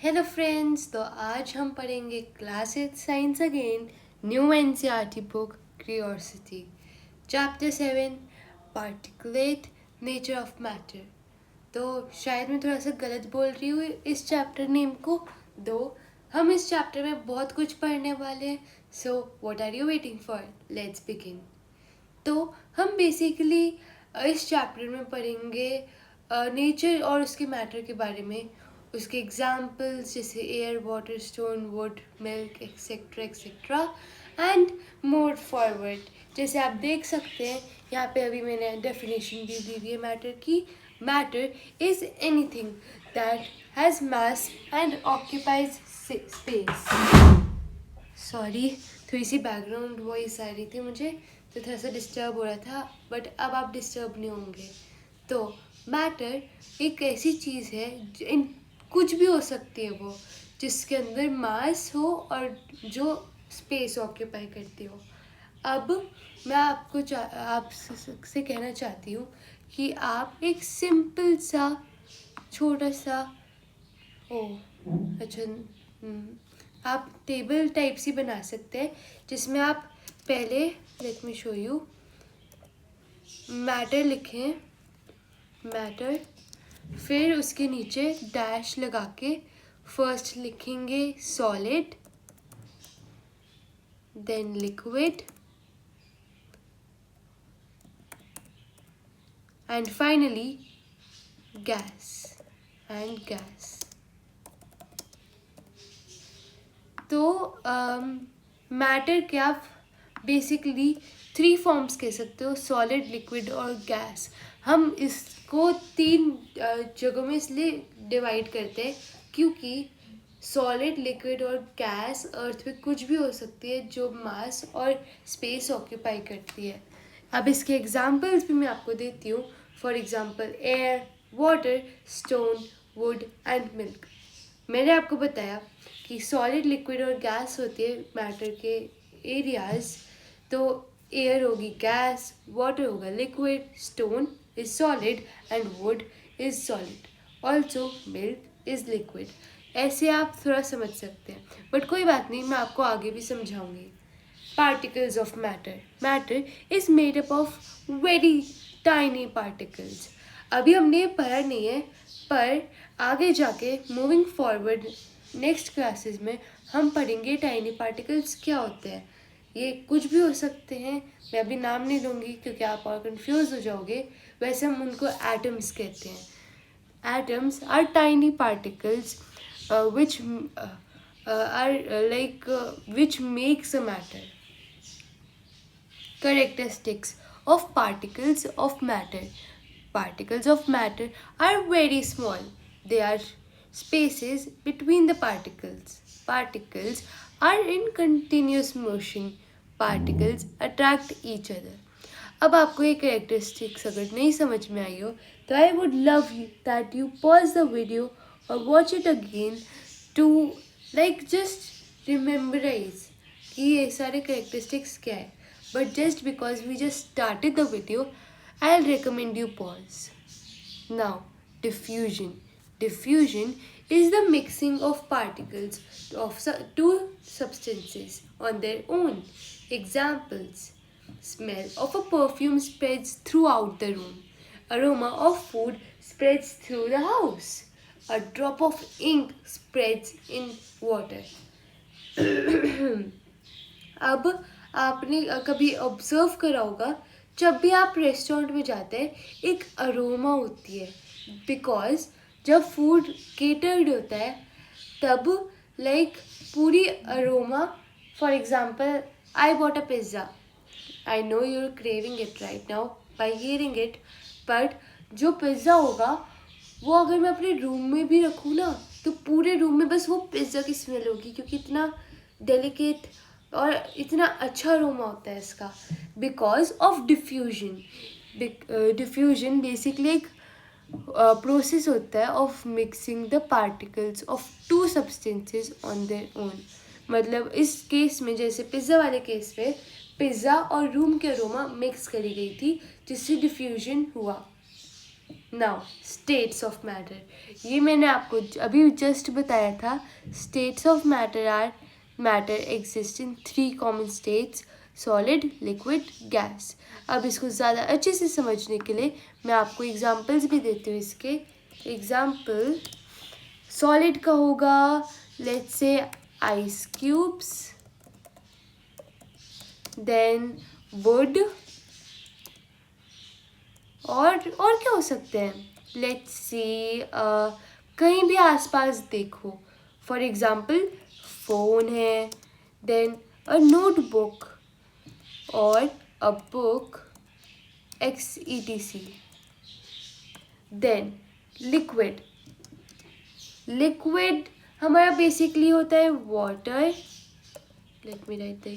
Hello friends, तो आज हम पढ़ेंगे class 8 science again new NCERT book curiosity chapter 7 particulate nature of matter. तो शायद मैं थोड़ा सा गलत बोल रही हूँ इस चैप्टर नेम को, दो हम इस चैप्टर में बहुत कुछ पढ़ने वाले हैं। So what are you waiting for, let's begin. तो हम बेसिकली इस चैप्टर में पढ़ेंगे नेचर और उसके मैटर के बारे में, उसके एग्जाम्पल्स जैसे air, water, stone, would, milk, etcetera etcetera and more forward. जैसे आप देख सकते हैं यहाँ पे अभी मैंने डेफिनेशन भी दी हुई है मैटर की। Matter is anything that has mass and occupies space. Sorry, थोड़ी सी बैकग्राउंड वॉइस आ रही थी मुझे, तो थोड़ा सा डिस्टर्ब हो रहा था, बट अब आप डिस्टर्ब नहीं होंगे। तो मैटर एक ऐसी चीज़ है कुछ भी हो सकती है वो, जिसके अंदर मास हो और जो स्पेस ऑक्यूपाई करती हो। अब मैं आपसे कहना चाहती हूँ कि आप एक सिंपल सा छोटा सा ओ अच्छा आप टेबल टाइप सी बना सकते हैं, जिसमें आप पहले let me show you matter लिखें, मैटर, फिर उसके नीचे डैश लगा के फर्स्ट लिखेंगे solid, then liquid and finally gas. तो मैटर के आप बेसिकली 3 फॉर्म्स कह सकते हो, सॉलिड, लिक्विड और गैस। हम इसको 3 जगहों में इसलिए डिवाइड करते हैं क्योंकि सॉलिड, लिक्विड और गैस अर्थ में कुछ भी हो सकती है जो मास और स्पेस ऑक्यूपाई करती है। अब इसके एग्जाम्पल्स भी मैं आपको देती हूँ। For example air, water, stone, would and milk. मैंने आपको बताया कि सॉलिड, लिक्विड और गैस होती है मैटर के एरियाज। तो एयर होगी गैस, वाटर होगा liquid, stone is solid and would is solid, also milk is liquid. ऐसे आप थोड़ा समझ सकते हैं, बट कोई बात नहीं, मैं आपको आगे भी समझाऊंगी। Particles of matter. Matter is made up of very tiny particles. अभी हमने ये पढ़ा नहीं है, पर आगे जाके मूविंग फॉरवर्ड नेक्स्ट क्लासेस में हम पढ़ेंगे टाइनी पार्टिकल्स क्या होते हैं। ये कुछ भी हो सकते हैं, मैं अभी नाम नहीं लूँगी क्योंकि आप और कंफ्यूज हो जाओगे। वैसे हम उनको एटम्स कहते हैं। Atoms are tiny particles which makes a matter. Characteristics of particles of matter. Particles of matter are very small. They are spaces between the particles. Particles are in continuous motion. Particles attract each other. अब आपको ये characteristics अगर नहीं समझ में आई हो तो I would love that you pause the video और watch it again to just rememberize कि ये सारे कैरेक्टरिस्टिक्स क्या है। But just because we just started the video, I will recommend you pause now. Diffusion. Diffusion is the mixing of particles of two substances on their own. Examples: smell of a perfume spreads throughout the room. Aroma of food spreads through the house. A drop of ink spreads in water. अब आपने कभी observe करा होगा, जब भी आप restaurant में जाते हैं एक अरोमा होती है, बिकॉज जब फूड केटर्ड होता है तब पूरी aroma. For example, I bought a pizza, I know you are craving it right now by hearing it, but जो पिज़्ज़ा होगा वो अगर मैं अपने रूम में भी रखूँ ना तो पूरे रूम में बस वो पिज़्ज़ा की स्मेल होगी, क्योंकि इतना डेलिकेट और इतना अच्छा अरोमा होता है इसका, because of diffusion. Diffusion basically एक प्रोसेस होता है of mixing the particles of to substances on their own. मतलब इस केस में, जैसे पिज़्ज़ा वाले केस में, पिज़्ज़ा और रूम के अरोमा मिक्स करी गई थी जिससे डिफ्यूजन हुआ। नाउ स्टेट्स ऑफ मैटर, ये मैंने आपको अभी जस्ट बताया था. States of matter are matter exist in 3 common states: solid, liquid, gas. अब इसको ज़्यादा अच्छे से समझने के लिए मैं आपको एग्जांपल्स भी देती हूँ. इसके एग्जांपल सॉलिड का होगा, let's say ice cubes, then would, और क्या हो सकते हैं. लेट्स सी, कहीं भी आसपास देखो. फॉर एग्जाम्पल फ़ोन है, देन अ नोटबुक और a book, XETC. Then liquid. Liquid हमारा बेसिकली होता है water. Let me write the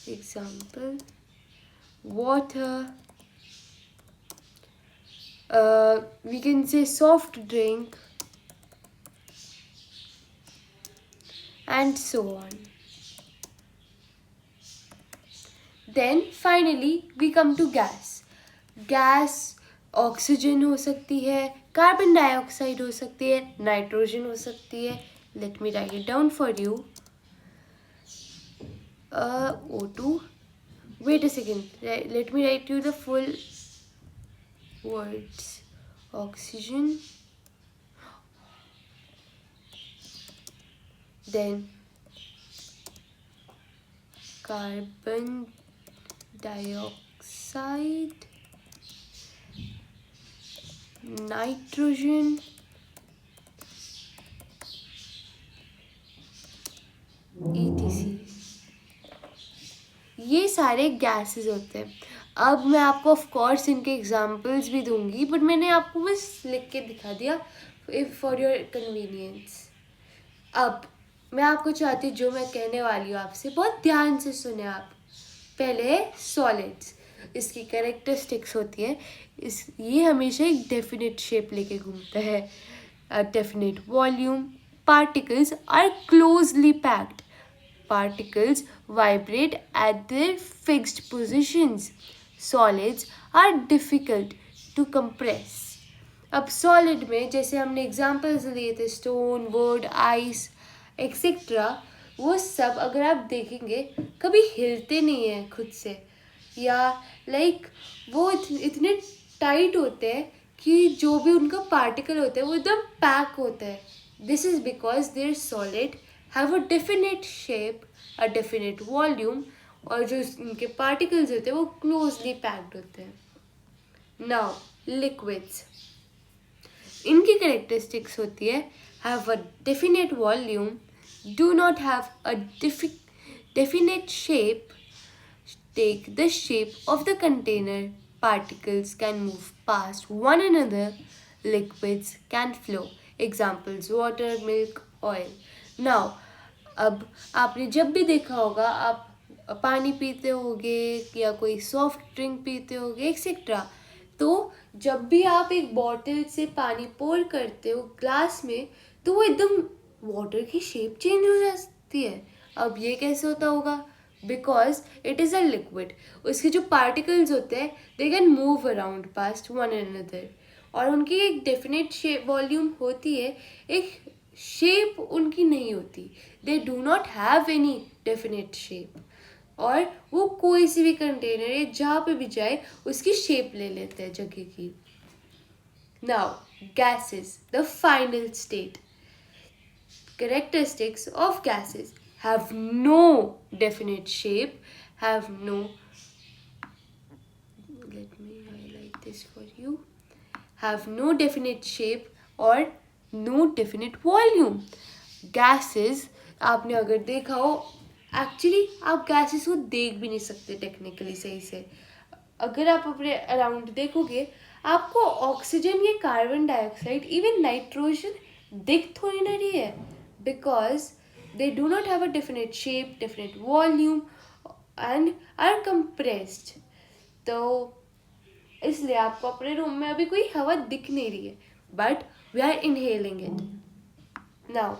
example water. We can say soft drink, and so on. Then finally we come to gas. Gas oxygen हो सकती है, carbon dioxide हो सकती है, nitrogen हो सकती है. Late me right it down for you. O2. Wait a second. Let me write you the full words. Oxygen, then carbon dioxide, nitrogen, etc. ये सारे गैसेस होते हैं. अब मैं आपको ऑफ कोर्स इनके एग्जांपल्स भी दूंगी, बट मैंने आपको बस लिख के दिखा दिया फॉर योर कन्वीनियंस. अब मैं आपको चाहती हूँ, जो मैं कहने वाली हूँ आपसे, बहुत ध्यान से सुने आप. पहले सॉलिड्स, इसकी कैरेक्टरिस्टिक्स होती है. ये हमेशा एक डेफिनेट शेप लेके घूमता है. Definite volume. Particles are closely packed. Particles vibrate at their fixed positions. Solids are difficult to compress. अब सॉलिड में जैसे हमने एग्जाम्पल्स लिए थे, स्टोन, वुड, आइस एक्सेट्रा, वो सब अगर आप देखेंगे कभी हिलते नहीं हैं खुद से, या वो इतने टाइट होते हैं कि जो भी उनका पार्टिकल होता है वो एकदम पैक होता है. This is because there solid have a definite shape, a definite volume, और जो उनके particles होते हैं वो closely packed होते हैं. Now liquids, इनकी characteristics होती है have a definite volume, do not have a definite shape, take the shape of the container, particles can move past one another, liquids can flow. Examples water, milk, oil. Now अब आपने जब भी देखा होगा, आप पानी पीते होगे या कोई सॉफ्ट ड्रिंक पीते होगे एक्सेट्रा, तो जब भी आप एक बॉटल से पानी पोर करते हो ग्लास में, तो वो एकदम वाटर की शेप चेंज हो जाती है. अब ये कैसे होता होगा? Because it is a liquid. उसके जो पार्टिकल्स होते हैं they can move around past one another, और उनकी एक डेफिनेट शेप वॉल्यूम होती है, एक शेप उनकी नहीं होती. They do not have any definite shape, और वो कोई सी भी कंटेनर या जहाँ पे भी जाए उसकी शेप ले लेते हैं जगह की. Now gases, the final state. Characteristics of gases have no definite shape, have no, let me highlight this for you, have no definite shape or no definite volume. Gases, आपने अगर देखा हो, एक्चुअली आप गैसेस को देख भी नहीं सकते टेक्निकली सही से. अगर आप अपने अराउंड देखोगे, आपको ऑक्सीजन या कार्बन डाइऑक्साइड, इवन नाइट्रोजन दिख थोड़ी ना रही है, because they do not have a definite shape, definite volume, and are compressed. तो इसलिए आपको अपने रूम में अभी कोई हवा दिख नहीं रही है, but we are inhaling it. Now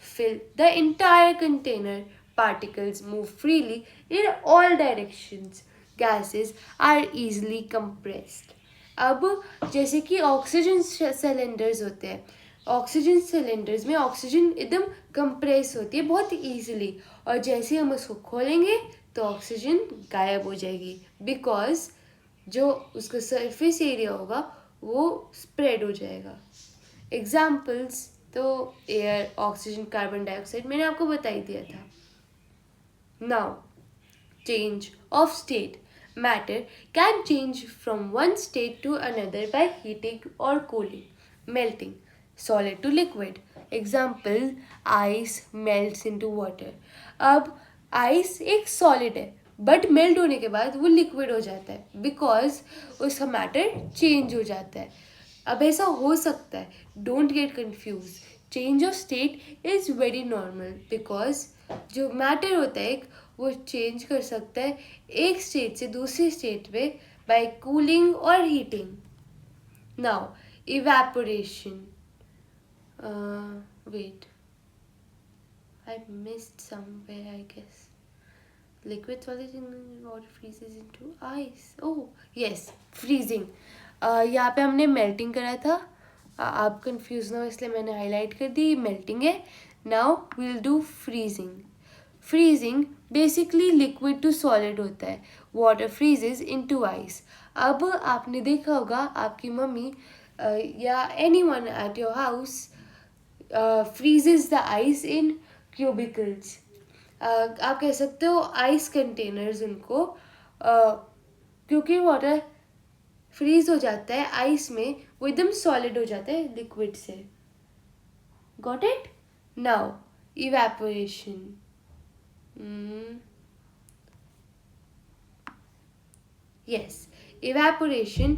fill the entire container. Particles move freely in all directions. Gases are easily compressed. अब जैसे कि ऑक्सीजन सिलेंडर्स होते हैं, ऑक्सीजन सिलेंडर्स में ऑक्सीजन एकदम कंप्रेस होती है बहुत ईजिली, और जैसे ही हम उसको खोलेंगे तो ऑक्सीजन गायब हो जाएगी, बिकॉज जो उसका सरफेस एरिया होगा वो स्प्रेड हो जाएगा। एग्जाम्पल्स तो एयर, ऑक्सीजन, कार्बन डाइऑक्साइड मैंने आपको बता ही दिया था। Now change of state. Matter can change from one state to another by heating or cooling, melting, solid to liquid. Example, ice melts into water. अब ice एक solid है, but melt होने के बाद वो लिक्विड हो जाता है बिकॉज उसका मैटर चेंज हो जाता है। अब ऐसा हो सकता है, don't get confuse, change of state is very normal because जो मैटर होता है वो चेंज कर सकता है एक स्टेट से दूसरी स्टेट में बाय कूलिंग और heating. Now evaporation, wait I missed somewhere I guess, liquid solid in water freezes into ice. Oh yes, freezing. यहाँ पे हमने मेल्टिंग करा था, आप कंफ्यूज ना हो इसलिए मैंने हाईलाइट कर दी, मेल्टिंग है। Now will do freezing. Freezing basically liquid to solid होता है, वाटर फ्रीजेज इनटू आइस। अब आपने देखा होगा आपकी मम्मी या anyone at your house फ्रीजेज the ice in cubicles. आप कह सकते हो आइस कंटेनर्स उनको, क्योंकि वाटर फ्रीज हो जाता है आइस में, वो एकदम सॉलिड हो जाता है लिक्विड से। Got it? Now evaporation. Yes, evaporation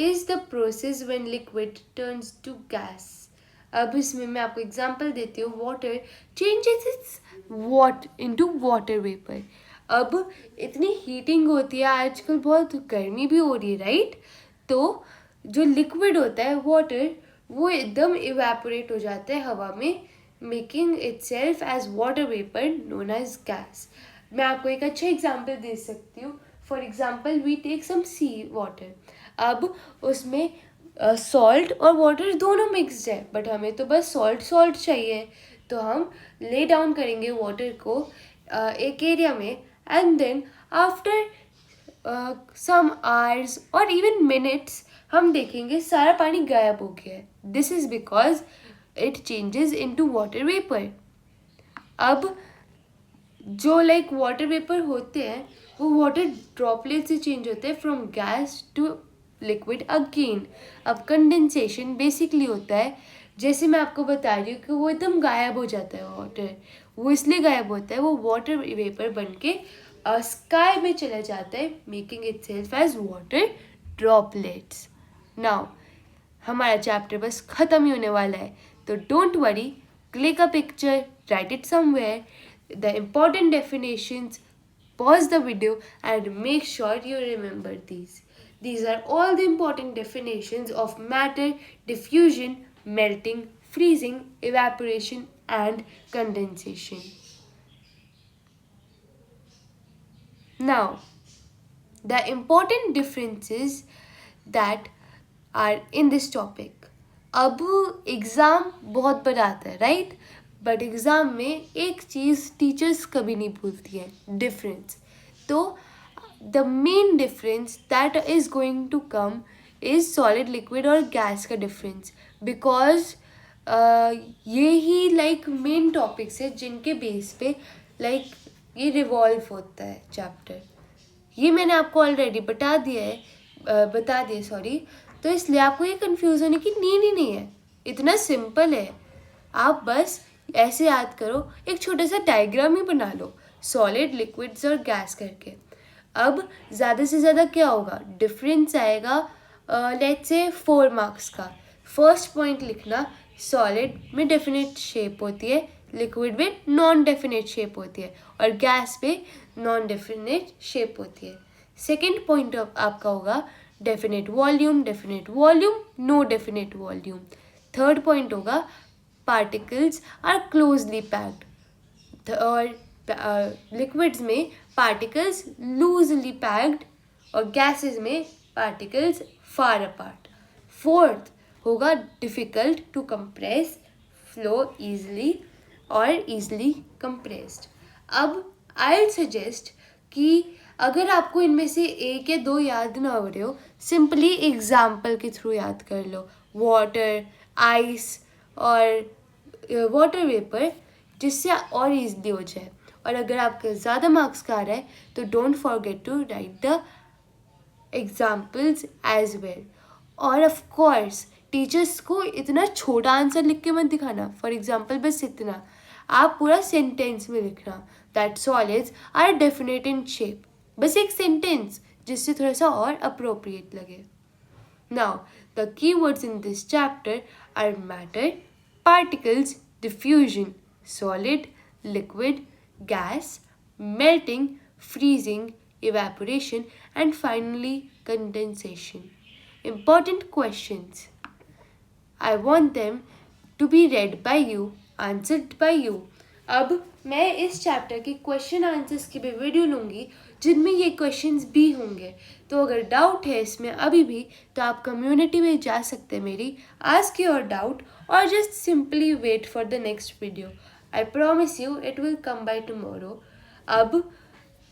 is the process when liquid turns to gas. अब इसमें मैं आपको एग्जांपल देती हूँ, water changes it's into water vapour. अब इतनी हीटिंग होती है आजकल, बहुत गर्मी भी हो रही है राइट, तो जो लिक्विड होता है वाटर वो एकदम इवेपोरेट हो जाता है हवा में, making itself as water vapour known as gas. मैं आपको एक अच्छा एग्जांपल दे सकती हूँ। For example we take some sea water, अब उसमें सॉल्ट और वाटर दोनों मिक्सड है, बट हमें तो बस सॉल्ट चाहिए, तो हम ले डाउन करेंगे वाटर को एक एरिया में, and then after some hours और इवन मिनट्स हम देखेंगे सारा पानी गायब हो गया है। This is because it changes into water vapour. अब जो लाइक वाटर वेपर होते हैं वो वाटर ड्रॉपलेट से चेंज होते हैं from gas to liquid again. अब कंडेंसेशन बेसिकली होता है, जैसे मैं आपको बता रही हूँ कि वो एकदम गायब हो जाता है वाटर, वो इसलिए गायब होता है, वो वाटर वेपर बन के स्काई में चला जाता है, making itself as water droplets. Now हमारा चैप्टर बस ख़त्म ही होने वाला है, तो don't worry, click a picture, write it somewhere, the important definitions, pause the video and make sure you remember these. These are all the important definitions of matter, diffusion, melting, freezing, evaporation and condensation. Now, the important differences that are in this topic. अब exam बहुत बड़ा आता है right, but exam में एक चीज़ teachers कभी नहीं भूलती है, डिफरेंस। तो the main difference that is going to come is solid, liquid और गैस का डिफरेंस, बिकॉज ये ही लाइक मेन टॉपिक्स है जिनके बेस पे लाइक ये रिवॉल्व होता है चैप्टर। ये मैंने आपको ऑलरेडी बता दिया सॉरी, तो इसलिए आपको ये कंफ्यूज होने की नीड ही नहीं है, इतना सिंपल है। आप बस ऐसे याद करो, एक छोटा सा डायग्राम ही बना लो सॉलिड, लिक्विड्स और गैस करके। अब ज़्यादा से ज़्यादा क्या होगा, डिफरेंस आएगा लेट्स से 4 मार्क्स का। फर्स्ट पॉइंट लिखना, सॉलिड में डेफिनेट शेप होती है, लिक्विड में नॉन डेफिनेट शेप होती है, और गैस पे नॉन डेफिनेट शेप होती है। सेकेंड पॉइंट आपका होगा definite volume, no definite volume. Third point होगा पार्टिकल्स आर क्लोजली पैक्ड, और लिक्विड्स में पार्टिकल्स लूजली पैक्ड, और गैसेस में पार्टिकल्स far apart. Fourth होगा difficult to compress, flow easily or easily compressed. अब I'll suggest कि अगर आपको इनमें से एक या दो याद ना हो रहे हो, सिंपली एग्जाम्पल के थ्रू याद कर लो. वाटर, आइस और वाटर वेपर, जिससे और ईजिली हो जाए. और अगर आपका ज़्यादा मार्क्स का आ रहा है तो don't forget to write the examples as well. और ऑफ कोर्स टीचर्स को इतना छोटा आंसर लिख के मत दिखाना. फॉर एग्जाम्पल बस इतना, आप पूरा सेंटेंस में लिखना that solids are definite in shape. बस एक सेंटेंस जिससे थोड़ा सा और अप्रोप्रिएट लगे. Now, the keywords in this chapter are matter, particles, diffusion, solid, liquid, gas, melting, freezing, evaporation, and finally condensation. Important questions. I want them to be read by you, answered by you. अब मैं इस chapter के question answers की भी video लूँगी जिनमें ये questions भी होंगे. तो अगर डाउट है इसमें अभी भी तो आप कम्युनिटी में जा सकते हैं मेरी, आस्क योर डाउट और just simply wait for the next video. I promise you it will come by tomorrow. अब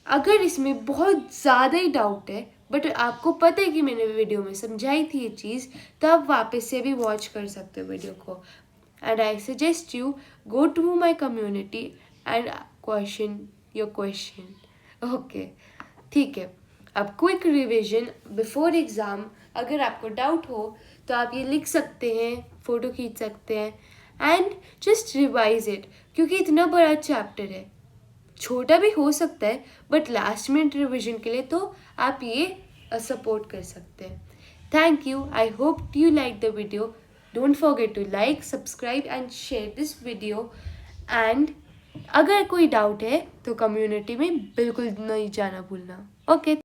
अगर इसमें बहुत ज़्यादा ही डाउट है बट आपको पता है कि मैंने वीडियो में समझाई थी ये चीज़, तो आप वापस से भी वॉच कर सकते हो वीडियो को. And I suggest you go to my community and question your question. Okay, ठीक है. अब क्विक रिविजन बिफोर एग्ज़ाम. अगर आपको डाउट हो तो आप ये लिख सकते हैं, फ़ोटो खींच सकते हैं एंड जस्ट रिवाइज इट, क्योंकि इतना बड़ा चैप्टर है. छोटा भी हो सकता है बट लास्ट मिनट रिविजन के लिए तो आप ये सपोर्ट कर सकते हैं. Thank you. I hope you like the video. Don't forget to like, subscribe and share this video. And अगर कोई डाउट है तो कम्युनिटी में बिल्कुल नहीं जाना भूलना. ओके.